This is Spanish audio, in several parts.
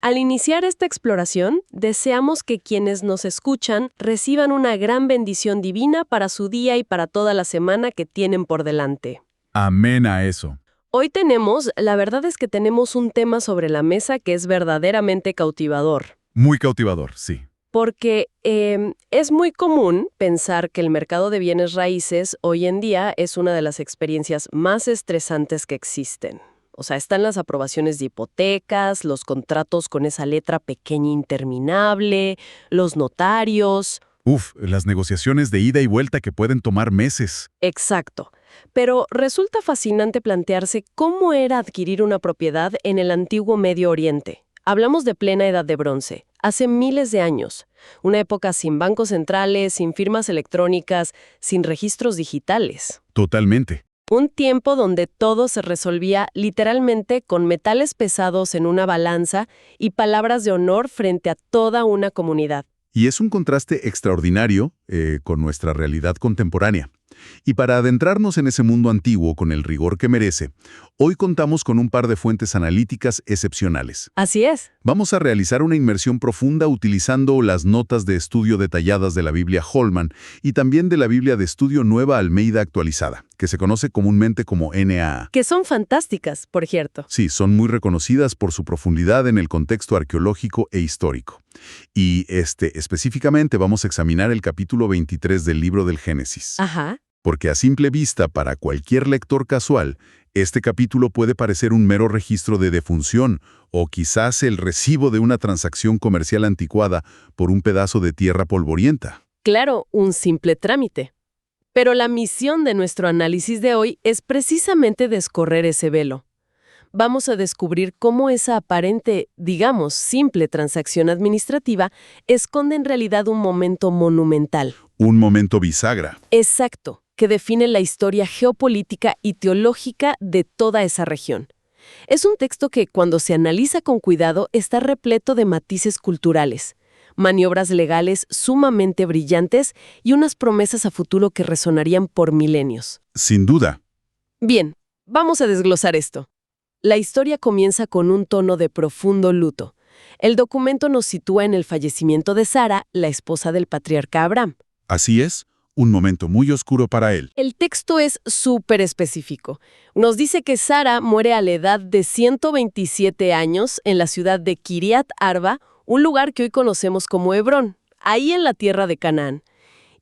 Al iniciar esta exploración, deseamos que quienes nos escuchan reciban una gran bendición divina para su día y para toda la semana que tienen por delante. Amén a eso. Hoy la verdad es que tenemos un tema sobre la mesa que es verdaderamente cautivador. Muy cautivador, sí. Porque es muy común pensar que el mercado de bienes raíces hoy en día es una de las experiencias más estresantes que existen. O sea, están las aprobaciones de hipotecas, los contratos con esa letra pequeña interminable, los notarios. Las negociaciones de ida y vuelta que pueden tomar meses. Exacto. Pero resulta fascinante plantearse cómo era adquirir una propiedad en el antiguo Medio Oriente. Hablamos de plena Edad de Bronce, hace miles de años. Una época sin bancos centrales, sin firmas electrónicas, sin registros digitales. Totalmente. Un tiempo donde todo se resolvía literalmente con metales pesados en una balanza y palabras de honor frente a toda una comunidad. Y es un contraste extraordinario con nuestra realidad contemporánea. Y para adentrarnos en ese mundo antiguo con el rigor que merece, hoy contamos con un par de fuentes analíticas excepcionales. Así es. Vamos a realizar una inmersión profunda utilizando las notas de estudio detalladas de la Biblia Holman y también de la Biblia de Estudio Nueva Almeida Actualizada, que se conoce comúnmente como NAA. Que son fantásticas, por cierto. Sí, son muy reconocidas por su profundidad en el contexto arqueológico e histórico. Y específicamente vamos a examinar el capítulo 23 del libro del Génesis. Ajá. Porque a simple vista, para cualquier lector casual, este capítulo puede parecer un mero registro de defunción o quizás el recibo de una transacción comercial anticuada por un pedazo de tierra polvorienta. Claro, un simple trámite. Pero la misión de nuestro análisis de hoy es precisamente descorrer ese velo. Vamos a descubrir cómo esa aparente, digamos, simple transacción administrativa esconde en realidad un momento monumental. Un momento bisagra. Exacto, que define la historia geopolítica y teológica de toda esa región. Es un texto que, cuando se analiza con cuidado, está repleto de matices culturales, maniobras legales sumamente brillantes y unas promesas a futuro que resonarían por milenios. Sin duda. Bien, vamos a desglosar esto. La historia comienza con un tono de profundo luto. El documento nos sitúa en el fallecimiento de Sara, la esposa del patriarca Abraham. Así es, un momento muy oscuro para él. El texto es súper específico. Nos dice que Sara muere a la edad de 127 años en la ciudad de Kiriat Arba, un lugar que hoy conocemos como Hebrón, ahí en la tierra de Canaán.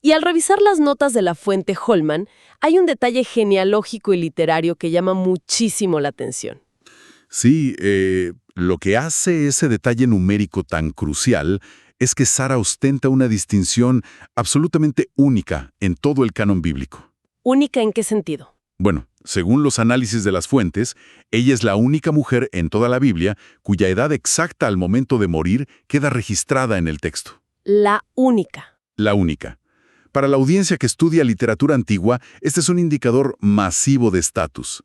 Y al revisar las notas de la fuente Holman, hay un detalle genealógico y literario que llama muchísimo la atención. Sí, lo que hace ese detalle numérico tan crucial es que Sara ostenta una distinción absolutamente única en todo el canon bíblico. ¿Única en qué sentido? Bueno, según los análisis de las fuentes, ella es la única mujer en toda la Biblia cuya edad exacta al momento de morir queda registrada en el texto. La única. La única. Para la audiencia que estudia literatura antigua, este es un indicador masivo de estatus.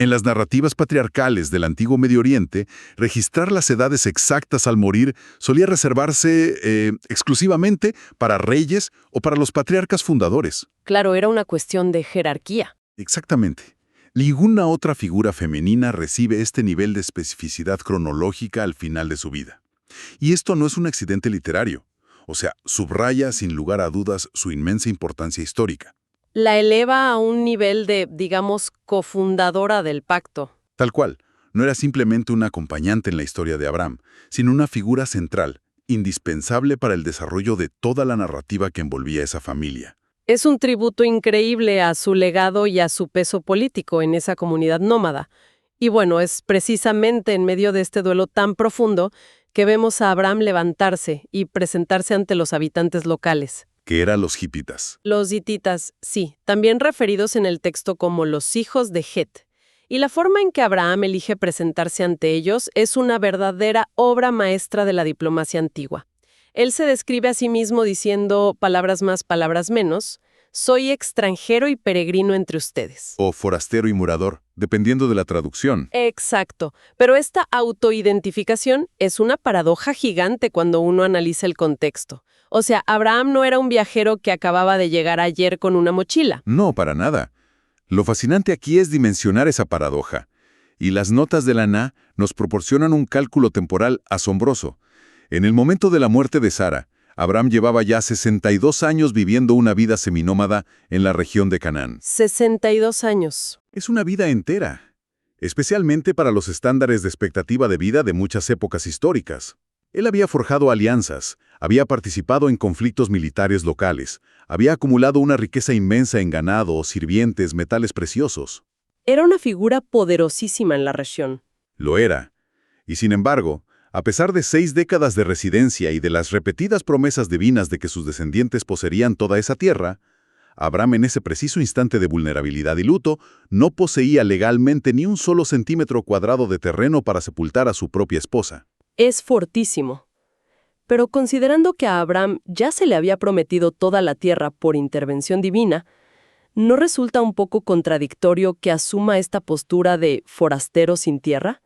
En las narrativas patriarcales del antiguo Medio Oriente, registrar las edades exactas al morir solía reservarse exclusivamente para reyes o para los patriarcas fundadores. Claro, era una cuestión de jerarquía. Exactamente. Ninguna otra figura femenina recibe este nivel de especificidad cronológica al final de su vida. Y esto no es un accidente literario. O sea, subraya sin lugar a dudas su inmensa importancia histórica. La eleva a un nivel de, digamos, cofundadora del pacto. Tal cual, no era simplemente una acompañante en la historia de Abraham, sino una figura central, indispensable para el desarrollo de toda la narrativa que envolvía esa familia. Es un tributo increíble a su legado y a su peso político en esa comunidad nómada. Y bueno, es precisamente en medio de este duelo tan profundo que vemos a Abraham levantarse y presentarse ante los habitantes locales. Que eran los hititas. Los hititas, sí, también referidos en el texto como los hijos de Het. Y la forma en que Abraham elige presentarse ante ellos es una verdadera obra maestra de la diplomacia antigua. Él se describe a sí mismo diciendo, palabras más, palabras menos, soy extranjero y peregrino entre ustedes. O forastero y morador, dependiendo de la traducción. Exacto, pero esta autoidentificación es una paradoja gigante cuando uno analiza el contexto. O sea, Abraham no era un viajero que acababa de llegar ayer con una mochila. No, para nada. Lo fascinante aquí es dimensionar esa paradoja. Y las notas de la Na nos proporcionan un cálculo temporal asombroso. En el momento de la muerte de Sara, Abraham llevaba ya 62 años viviendo una vida seminómada en la región de Canaán. 62 años. Es una vida entera, especialmente para los estándares de expectativa de vida de muchas épocas históricas. Él había forjado alianzas, había participado en conflictos militares locales, había acumulado una riqueza inmensa en ganado, sirvientes, metales preciosos. Era una figura poderosísima en la región. Lo era. Y sin embargo, a pesar de 6 décadas de residencia y de las repetidas promesas divinas de que sus descendientes poseerían toda esa tierra, Abraham en ese preciso instante de vulnerabilidad y luto no poseía legalmente ni un solo centímetro cuadrado de terreno para sepultar a su propia esposa. Es fortísimo. Pero considerando que a Abraham ya se le había prometido toda la tierra por intervención divina, ¿no resulta un poco contradictorio que asuma esta postura de forastero sin tierra?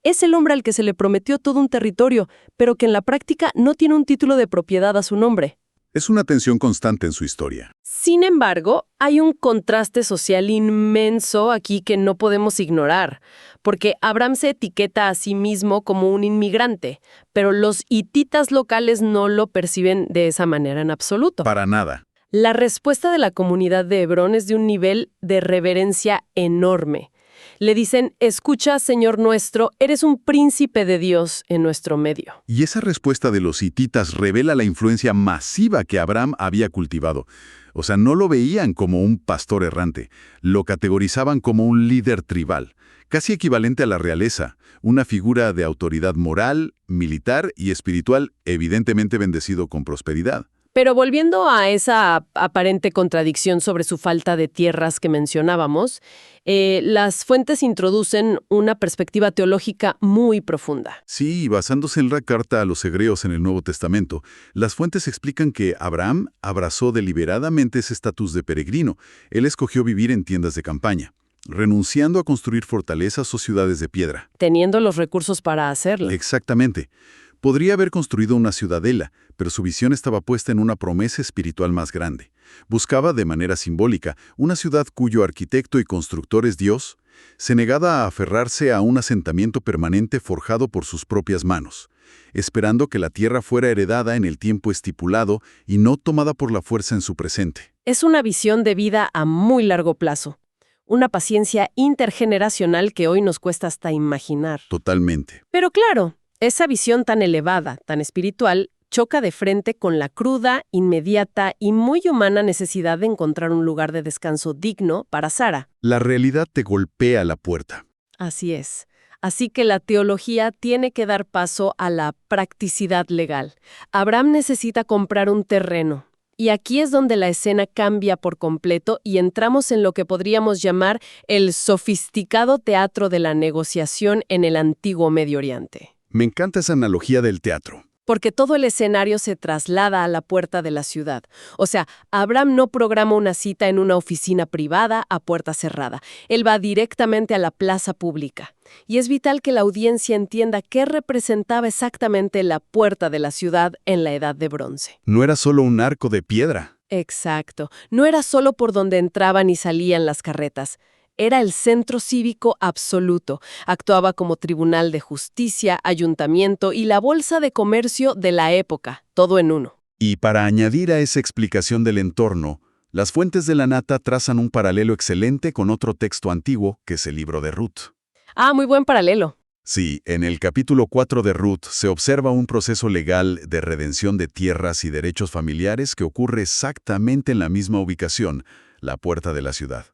Es el hombre al que se le prometió todo un territorio, pero que en la práctica no tiene un título de propiedad a su nombre. Es una tensión constante en su historia. Sin embargo, hay un contraste social inmenso aquí que no podemos ignorar, porque Abraham se etiqueta a sí mismo como un inmigrante, pero los hititas locales no lo perciben de esa manera en absoluto. Para nada. La respuesta de la comunidad de Hebrón es de un nivel de reverencia enorme. Le dicen, escucha, Señor nuestro, eres un príncipe de Dios en nuestro medio. Y esa respuesta de los hititas revela la influencia masiva que Abraham había cultivado. O sea, no lo veían como un pastor errante, lo categorizaban como un líder tribal, casi equivalente a la realeza, una figura de autoridad moral, militar y espiritual, evidentemente bendecido con prosperidad. Pero volviendo a esa aparente contradicción sobre su falta de tierras que mencionábamos, las fuentes introducen una perspectiva teológica muy profunda. Sí, basándose en la carta a los hebreos en el Nuevo Testamento, las fuentes explican que Abraham abrazó deliberadamente ese estatus de peregrino. Él escogió vivir en tiendas de campaña, renunciando a construir fortalezas o ciudades de piedra. Teniendo los recursos para hacerlo. Exactamente. Podría haber construido una ciudadela, pero su visión estaba puesta en una promesa espiritual más grande. Buscaba, de manera simbólica, una ciudad cuyo arquitecto y constructor es Dios, se negaba a aferrarse a un asentamiento permanente forjado por sus propias manos, esperando que la tierra fuera heredada en el tiempo estipulado y no tomada por la fuerza en su presente. Es una visión de vida a muy largo plazo. Una paciencia intergeneracional que hoy nos cuesta hasta imaginar. Totalmente. Pero claro, esa visión tan elevada, tan espiritual, choca de frente con la cruda, inmediata y muy humana necesidad de encontrar un lugar de descanso digno para Sara. La realidad te golpea la puerta. Así es. Así que la teología tiene que dar paso a la practicidad legal. Abraham necesita comprar un terreno. Y aquí es donde la escena cambia por completo y entramos en lo que podríamos llamar el sofisticado teatro de la negociación en el antiguo Medio Oriente. Me encanta esa analogía del teatro. Porque todo el escenario se traslada a la puerta de la ciudad. O sea, Abraham no programa una cita en una oficina privada a puerta cerrada. Él va directamente a la plaza pública. Y es vital que la audiencia entienda qué representaba exactamente la puerta de la ciudad en la Edad de Bronce. No era solo un arco de piedra. Exacto. No era solo por donde entraban y salían las carretas. Era el centro cívico absoluto. Actuaba como tribunal de justicia, ayuntamiento y la bolsa de comercio de la época, todo en uno. Y para añadir a esa explicación del entorno, las fuentes de la Nata trazan un paralelo excelente con otro texto antiguo, que es el libro de Ruth. Ah, muy buen paralelo. Sí, en el capítulo 4 de Ruth se observa un proceso legal de redención de tierras y derechos familiares que ocurre exactamente en la misma ubicación, la puerta de la ciudad.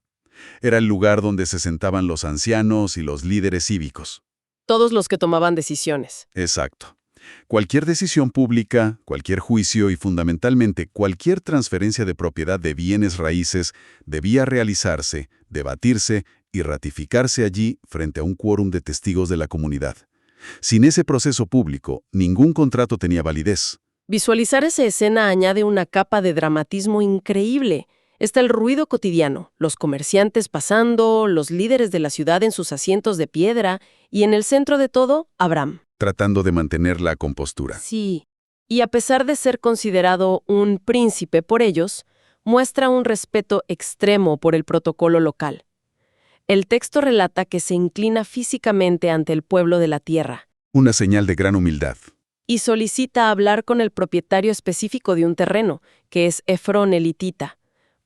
Era el lugar donde se sentaban los ancianos y los líderes cívicos. Todos los que tomaban decisiones. Exacto. Cualquier decisión pública, cualquier juicio y fundamentalmente cualquier transferencia de propiedad de bienes raíces debía realizarse, debatirse y ratificarse allí frente a un quórum de testigos de la comunidad. Sin ese proceso público, ningún contrato tenía validez. Visualizar esa escena añade una capa de dramatismo increíble. Está el ruido cotidiano, los comerciantes pasando, los líderes de la ciudad en sus asientos de piedra y en el centro de todo, Abraham. Tratando de mantener la compostura. Sí, y a pesar de ser considerado un príncipe por ellos, muestra un respeto extremo por el protocolo local. El texto relata que se inclina físicamente ante el pueblo de la tierra Una señal de gran humildad. y solicita hablar con el propietario específico de un terreno, que es Efrón el hitita.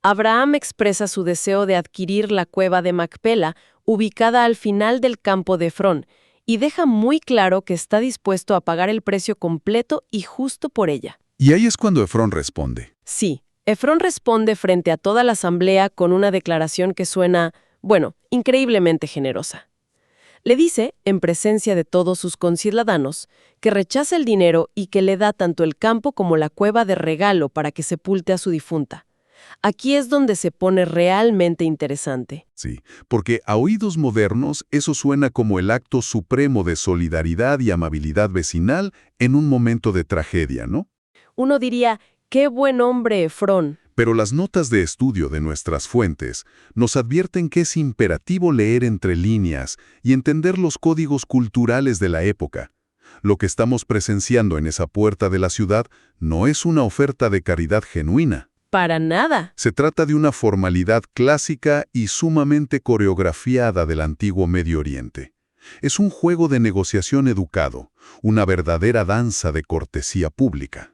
Abraham expresa su deseo de adquirir la cueva de Macpela, ubicada al final del campo de Efrón, y deja muy claro que está dispuesto a pagar el precio completo y justo por ella. Y ahí es cuando Efrón responde. Sí, Efrón responde frente a toda la asamblea con una declaración que suena, bueno, increíblemente generosa. Le dice, en presencia de todos sus conciudadanos, que rechaza el dinero y que le da tanto el campo como la cueva de regalo para que sepulte a su difunta. Aquí es donde se pone realmente interesante. Sí, porque a oídos modernos eso suena como el acto supremo de solidaridad y amabilidad vecinal en un momento de tragedia, ¿no? Uno diría, qué buen hombre Efrón. Pero las notas de estudio de nuestras fuentes nos advierten que es imperativo leer entre líneas y entender los códigos culturales de la época. Lo que estamos presenciando en esa puerta de la ciudad no es una oferta de caridad genuina. Para nada. Se trata de una formalidad clásica y sumamente coreografiada del antiguo Medio Oriente. Es un juego de negociación educado, una verdadera danza de cortesía pública.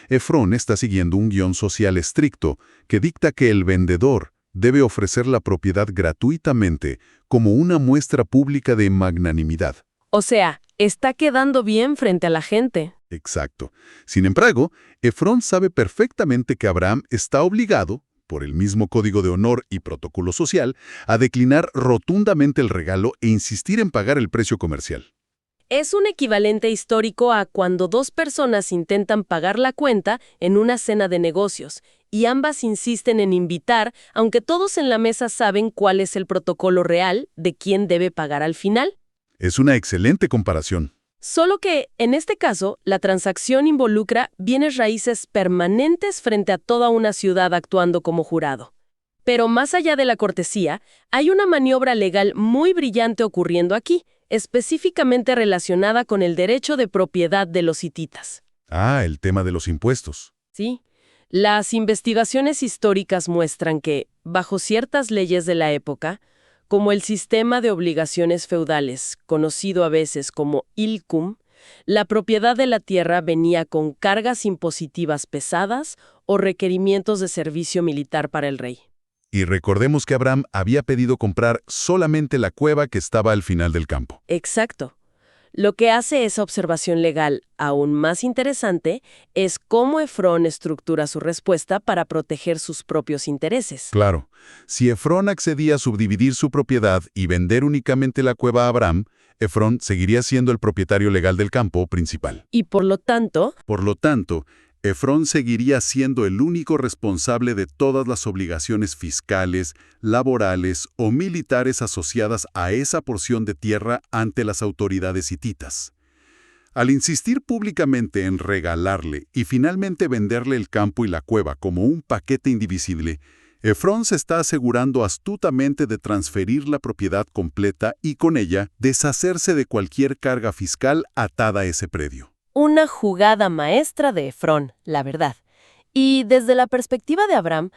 Efrón está siguiendo un guión social estricto que dicta que el vendedor debe ofrecer la propiedad gratuitamente como una muestra pública de magnanimidad. O sea, está quedando bien frente a la gente. Exacto. Sin embargo, Efrón sabe perfectamente que Abraham está obligado, por el mismo código de honor y protocolo social, a declinar rotundamente el regalo e insistir en pagar el precio comercial. Es un equivalente histórico a cuando dos personas intentan pagar la cuenta en una cena de negocios y ambas insisten en invitar, aunque todos en la mesa saben cuál es el protocolo real de quién debe pagar al final. Es una excelente comparación. Solo que, en este caso, la transacción involucra bienes raíces permanentes frente a toda una ciudad actuando como jurado. Pero más allá de la cortesía, hay una maniobra legal muy brillante ocurriendo aquí, específicamente relacionada con el derecho de propiedad de los hititas. Ah, el tema de los impuestos. Sí. Las investigaciones históricas muestran que, bajo ciertas leyes de la época, como el sistema de obligaciones feudales, conocido a veces como ilkum, la propiedad de la tierra venía con cargas impositivas pesadas o requerimientos de servicio militar para el rey. Y recordemos que Abraham había pedido comprar solamente la cueva que estaba al final del campo. Exacto. Lo que hace esa observación legal aún más interesante es cómo Efrón estructura su respuesta para proteger sus propios intereses. Claro, si Efrón accedía a subdividir su propiedad y vender únicamente la cueva a Abraham, Efrón seguiría siendo el propietario legal del campo principal. Y por lo tanto, Efrón seguiría siendo el único responsable de todas las obligaciones fiscales, laborales o militares asociadas a esa porción de tierra ante las autoridades hititas. Al insistir públicamente en regalarle y finalmente venderle el campo y la cueva como un paquete indivisible, Efrón se está asegurando astutamente de transferir la propiedad completa y con ella deshacerse de cualquier carga fiscal atada a ese predio. una jugada maestra de Efrón, la verdad. Y desde la perspectiva de Abraham,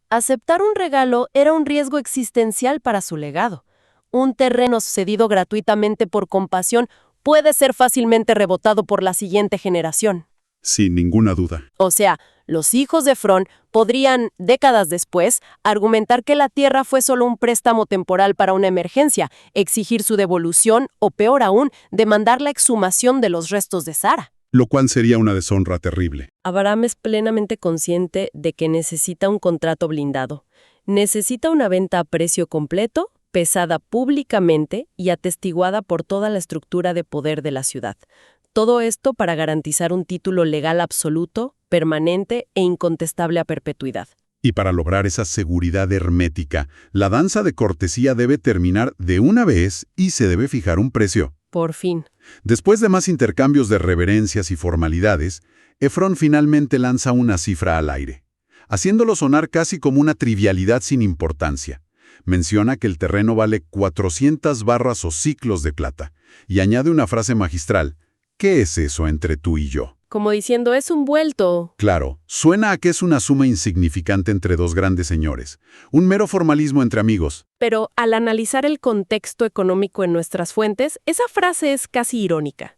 aceptar un regalo era un riesgo existencial para su legado. Un terreno cedido gratuitamente por compasión puede ser fácilmente rebotado por la siguiente generación. Sin ninguna duda. O sea, los hijos de Efrón podrían, décadas después, argumentar que la tierra fue solo un préstamo temporal para una emergencia, exigir su devolución o, peor aún, demandar la exhumación de los restos de Sara. Lo cual sería una deshonra terrible. Abraham es plenamente consciente de que necesita un contrato blindado. Necesita una venta a precio completo, pesada públicamente y atestiguada por toda la estructura de poder de la ciudad. Todo esto para garantizar un título legal absoluto, permanente e incontestable a perpetuidad. Y para lograr esa seguridad hermética, la danza de cortesía debe terminar de una vez y se debe fijar un precio. Por fin. Después de más intercambios de reverencias y formalidades, Efrón finalmente lanza una cifra al aire, haciéndolo sonar casi como una trivialidad sin importancia. Menciona que el terreno vale 400 barras o siclos de plata, y añade una frase magistral: ¿Qué es eso entre tú y yo? Como diciendo, es un vuelto. Claro, suena a que es una suma insignificante entre dos grandes señores. Un mero formalismo entre amigos. Pero al analizar el contexto económico en nuestras fuentes, esa frase es casi irónica.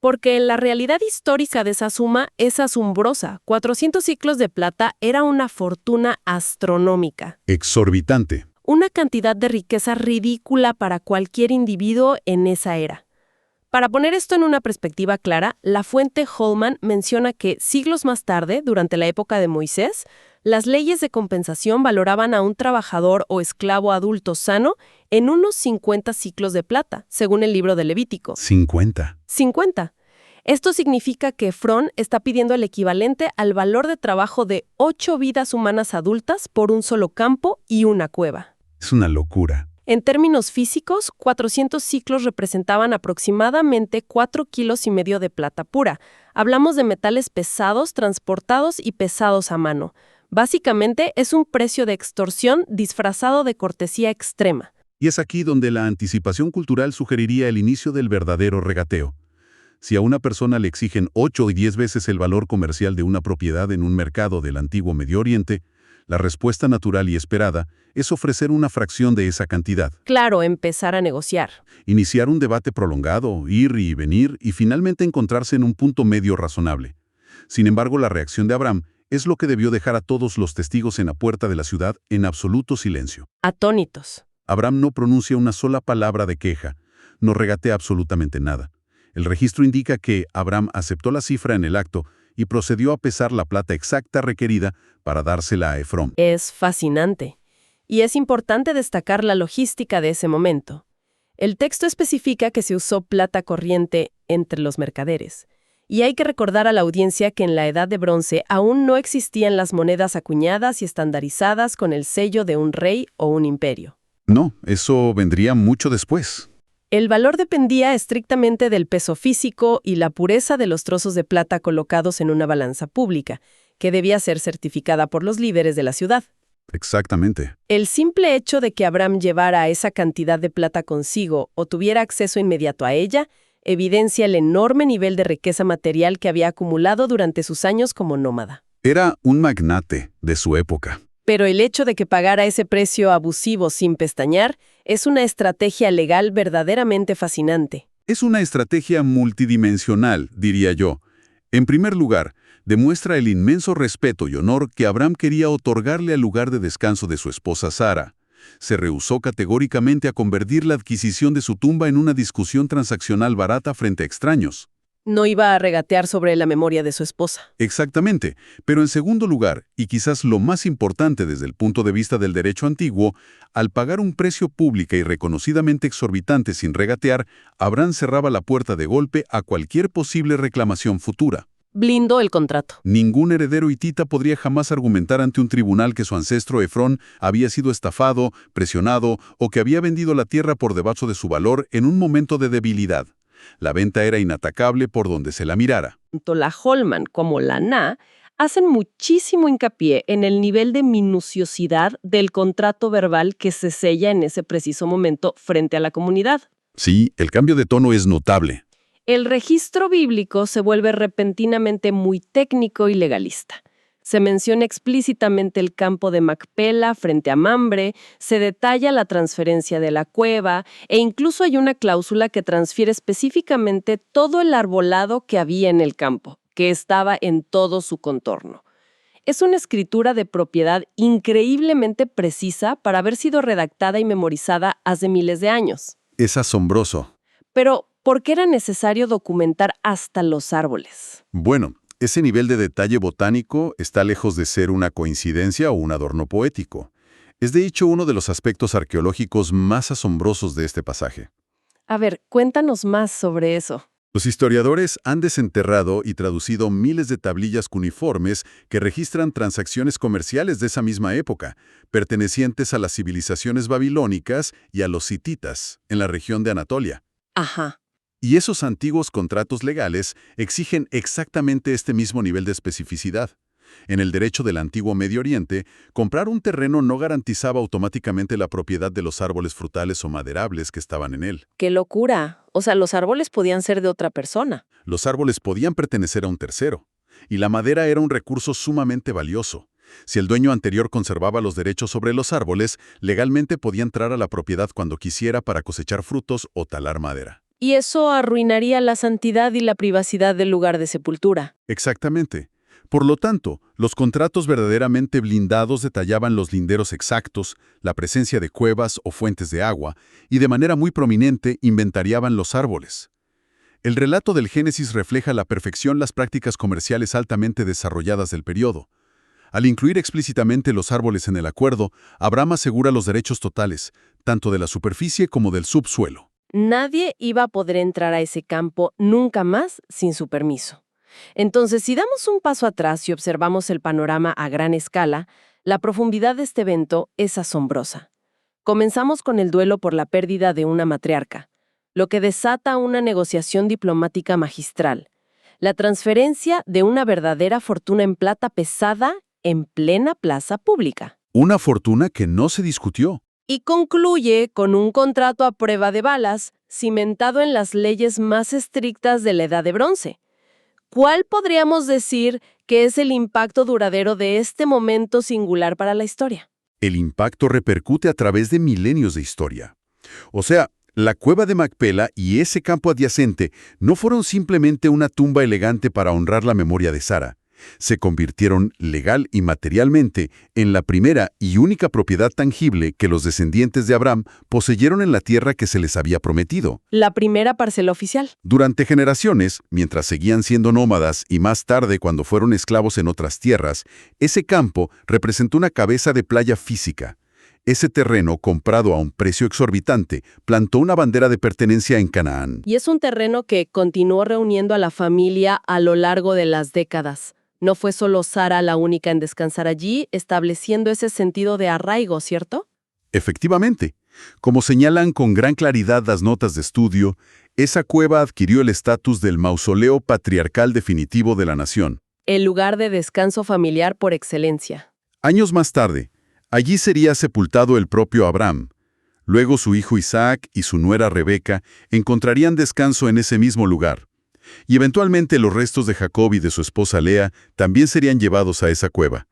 Porque la realidad histórica de esa suma es asombrosa. 400 ciclos de plata era una fortuna astronómica. Exorbitante. Una cantidad de riqueza ridícula para cualquier individuo en esa era. Para poner esto en una perspectiva clara, la fuente Holman menciona que siglos más tarde, durante la época de Moisés, las leyes de compensación valoraban a un trabajador o esclavo adulto sano en unos 50 ciclos de plata, según el libro de Levítico. 50. 50. Esto significa que Efrón está pidiendo el equivalente al valor de trabajo de 8 vidas humanas adultas por un solo campo y una cueva. Es una locura. En términos físicos, 400 ciclos representaban aproximadamente 4,5 kilos de plata pura. Hablamos de metales pesados, transportados y pesados a mano. Básicamente, es un precio de extorsión disfrazado de cortesía extrema. Y es aquí donde la anticipación cultural sugeriría el inicio del verdadero regateo. Si a una persona le exigen 8 y 10 veces el valor comercial de una propiedad en un mercado del antiguo Medio Oriente, la respuesta natural y esperada es ofrecer una fracción de esa cantidad. Claro, empezar a negociar. Iniciar un debate prolongado, ir y venir, y finalmente encontrarse en un punto medio razonable. Sin embargo, la reacción de Abraham es lo que debió dejar a todos los testigos en la puerta de la ciudad en absoluto silencio. Atónitos. Abraham no pronuncia una sola palabra de queja, no regatea absolutamente nada. El registro indica que Abraham aceptó la cifra en el acto y procedió a pesar la plata exacta requerida para dársela a Efrón. Es fascinante. Y es importante destacar la logística de ese momento. El texto especifica que se usó plata corriente entre los mercaderes. Y hay que recordar a la audiencia que en la Edad de Bronce aún no existían las monedas acuñadas y estandarizadas con el sello de un rey o un imperio. No, eso vendría mucho después. El valor dependía estrictamente del peso físico y la pureza de los trozos de plata colocados en una balanza pública, que debía ser certificada por los líderes de la ciudad. Exactamente. El simple hecho de que Abraham llevara esa cantidad de plata consigo o tuviera acceso inmediato a ella, evidencia el enorme nivel de riqueza material que había acumulado durante sus años como nómada. Era un magnate de su época. Pero el hecho de que pagara ese precio abusivo sin pestañear es una estrategia legal verdaderamente fascinante. Es una estrategia multidimensional, diría yo. En primer lugar, demuestra el inmenso respeto y honor que Abraham quería otorgarle al lugar de descanso de su esposa Sara. Se rehusó categóricamente a convertir la adquisición de su tumba en una discusión transaccional barata frente a extraños. No iba a regatear sobre la memoria de su esposa. Exactamente, pero en segundo lugar, y quizás lo más importante desde el punto de vista del derecho antiguo, al pagar un precio público y reconocidamente exorbitante sin regatear, Abraham cerraba la puerta de golpe a cualquier posible reclamación futura. Blindó el contrato. Ningún heredero hitita podría jamás argumentar ante un tribunal que su ancestro Efrón había sido estafado, presionado o que había vendido la tierra por debajo de su valor en un momento de debilidad. La venta era inatacable por donde se la mirara. Tanto la Holman como la Na hacen muchísimo hincapié en el nivel de minuciosidad del contrato verbal que se sella en ese preciso momento frente a la comunidad. Sí, el cambio de tono es notable. El registro bíblico se vuelve repentinamente muy técnico y legalista. Se menciona explícitamente el campo de Macpela frente a Mambre, se detalla la transferencia de la cueva e incluso hay una cláusula que transfiere específicamente todo el arbolado que había en el campo, que estaba en todo su contorno. Es una escritura de propiedad increíblemente precisa para haber sido redactada y memorizada hace miles de años. Es asombroso. Pero, ¿por qué era necesario documentar hasta los árboles? Bueno, ese nivel de detalle botánico está lejos de ser una coincidencia o un adorno poético. Es de hecho uno de los aspectos arqueológicos más asombrosos de este pasaje. A ver, cuéntanos más sobre eso. Los historiadores han desenterrado y traducido miles de tablillas cuneiformes que registran transacciones comerciales de esa misma época, pertenecientes a las civilizaciones babilónicas y a los hititas, en la región de Anatolia. Ajá. Y esos antiguos contratos legales exigen exactamente este mismo nivel de especificidad. En el derecho del antiguo Medio Oriente, comprar un terreno no garantizaba automáticamente la propiedad de los árboles frutales o maderables que estaban en él. ¡Qué locura! O sea, los árboles podían ser de otra persona. Los árboles podían pertenecer a un tercero, y la madera era un recurso sumamente valioso. Si el dueño anterior conservaba los derechos sobre los árboles, legalmente podía entrar a la propiedad cuando quisiera para cosechar frutos o talar madera. Y eso arruinaría la santidad y la privacidad del lugar de sepultura. Exactamente. Por lo tanto, los contratos verdaderamente blindados detallaban los linderos exactos, la presencia de cuevas o fuentes de agua, y de manera muy prominente inventariaban los árboles. El relato del Génesis refleja a la perfección las prácticas comerciales altamente desarrolladas del periodo. Al incluir explícitamente los árboles en el acuerdo, Abraham asegura los derechos totales, tanto de la superficie como del subsuelo. Nadie iba a poder entrar a ese campo nunca más sin su permiso. Entonces, si damos un paso atrás y observamos el panorama a gran escala, la profundidad de este evento es asombrosa. Comenzamos con el duelo por la pérdida de una matriarca, lo que desata una negociación diplomática magistral, la transferencia de una verdadera fortuna en plata pesada en plena plaza pública. Una fortuna que no se discutió. Y concluye con un contrato a prueba de balas, cimentado en las leyes más estrictas de la Edad de Bronce. ¿Cuál podríamos decir que es el impacto duradero de este momento singular para la historia? El impacto repercute a través de milenios de historia. O sea, la cueva de Macpela y ese campo adyacente no fueron simplemente una tumba elegante para honrar la memoria de Sara. Se convirtieron legal y materialmente en la primera y única propiedad tangible que los descendientes de Abraham poseyeron en la tierra que se les había prometido. La primera parcela oficial. Durante generaciones, mientras seguían siendo nómadas y más tarde cuando fueron esclavos en otras tierras, ese campo representó una cabeza de playa física. Ese terreno, comprado a un precio exorbitante, plantó una bandera de pertenencia en Canaán. Y es un terreno que continuó reuniendo a la familia a lo largo de las décadas. No fue solo Sara la única en descansar allí, estableciendo ese sentido de arraigo, ¿cierto? Efectivamente. Como señalan con gran claridad las notas de estudio, esa cueva adquirió el estatus del mausoleo patriarcal definitivo de la nación. El lugar de descanso familiar por excelencia. Años más tarde, allí sería sepultado el propio Abraham. Luego su hijo Isaac y su nuera Rebeca encontrarían descanso en ese mismo lugar. Y eventualmente los restos de Jacob y de su esposa Lea también serían llevados a esa cueva.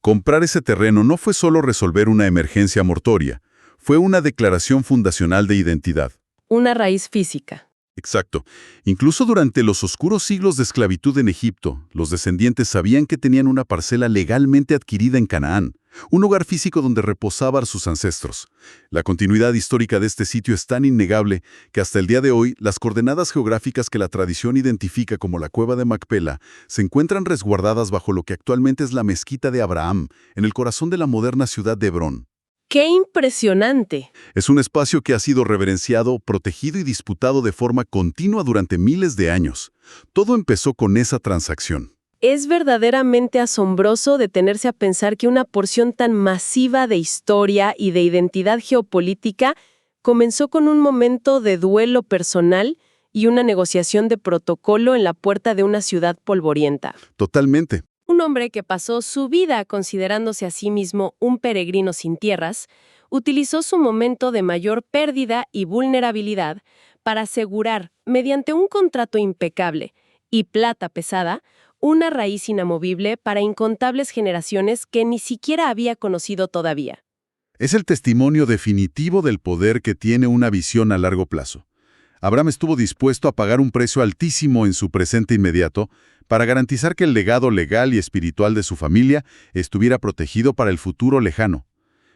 Comprar ese terreno no fue solo resolver una emergencia mortuoria, fue una declaración fundacional de identidad. Una raíz física. Exacto. Incluso durante los oscuros siglos de esclavitud en Egipto, los descendientes sabían que tenían una parcela legalmente adquirida en Canaán, un lugar físico donde reposaban sus ancestros. La continuidad histórica de este sitio es tan innegable que hasta el día de hoy las coordenadas geográficas que la tradición identifica como la Cueva de Macpela se encuentran resguardadas bajo lo que actualmente es la Mezquita de Abraham, en el corazón de la moderna ciudad de Hebrón. ¡Qué impresionante! Es un espacio que ha sido reverenciado, protegido y disputado de forma continua durante miles de años. Todo empezó con esa transacción. Es verdaderamente asombroso detenerse a pensar que una porción tan masiva de historia y de identidad geopolítica comenzó con un momento de duelo personal y una negociación de protocolo en la puerta de una ciudad polvorienta. Totalmente. Un hombre que pasó su vida considerándose a sí mismo un peregrino sin tierras, utilizó su momento de mayor pérdida y vulnerabilidad para asegurar, mediante un contrato impecable y plata pesada, una raíz inamovible para incontables generaciones que ni siquiera había conocido todavía. Es el testimonio definitivo del poder que tiene una visión a largo plazo. Abraham estuvo dispuesto a pagar un precio altísimo en su presente inmediato para garantizar que el legado legal y espiritual de su familia estuviera protegido para el futuro lejano.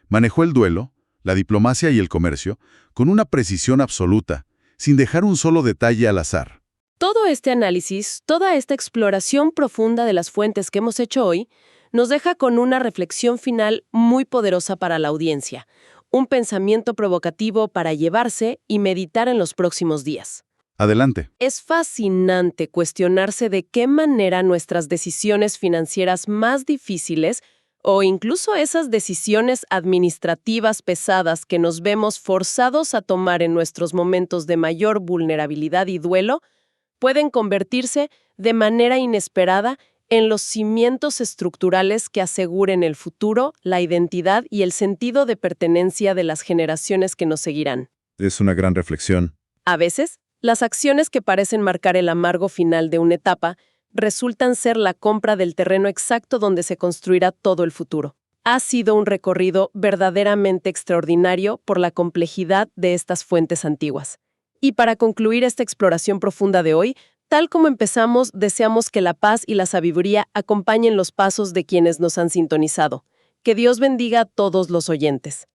Manejó el duelo, la diplomacia y el comercio con una precisión absoluta, sin dejar un solo detalle al azar. Todo este análisis, toda esta exploración profunda de las fuentes que hemos hecho hoy, nos deja con una reflexión final muy poderosa para la audiencia, un pensamiento provocativo para llevarse y meditar en los próximos días. Adelante. Es fascinante cuestionarse de qué manera nuestras decisiones financieras más difíciles o incluso esas decisiones administrativas pesadas que nos vemos forzados a tomar en nuestros momentos de mayor vulnerabilidad y duelo pueden convertirse de manera inesperada en los cimientos estructurales que aseguren el futuro, la identidad y el sentido de pertenencia de las generaciones que nos seguirán. Es una gran reflexión. A veces, las acciones que parecen marcar el amargo final de una etapa resultan ser la compra del terreno exacto donde se construirá todo el futuro. Ha sido un recorrido verdaderamente extraordinario por la complejidad de estas fuentes antiguas. Y para concluir esta exploración profunda de hoy, tal como empezamos, deseamos que la paz y la sabiduría acompañen los pasos de quienes nos han sintonizado. Que Dios bendiga a todos los oyentes.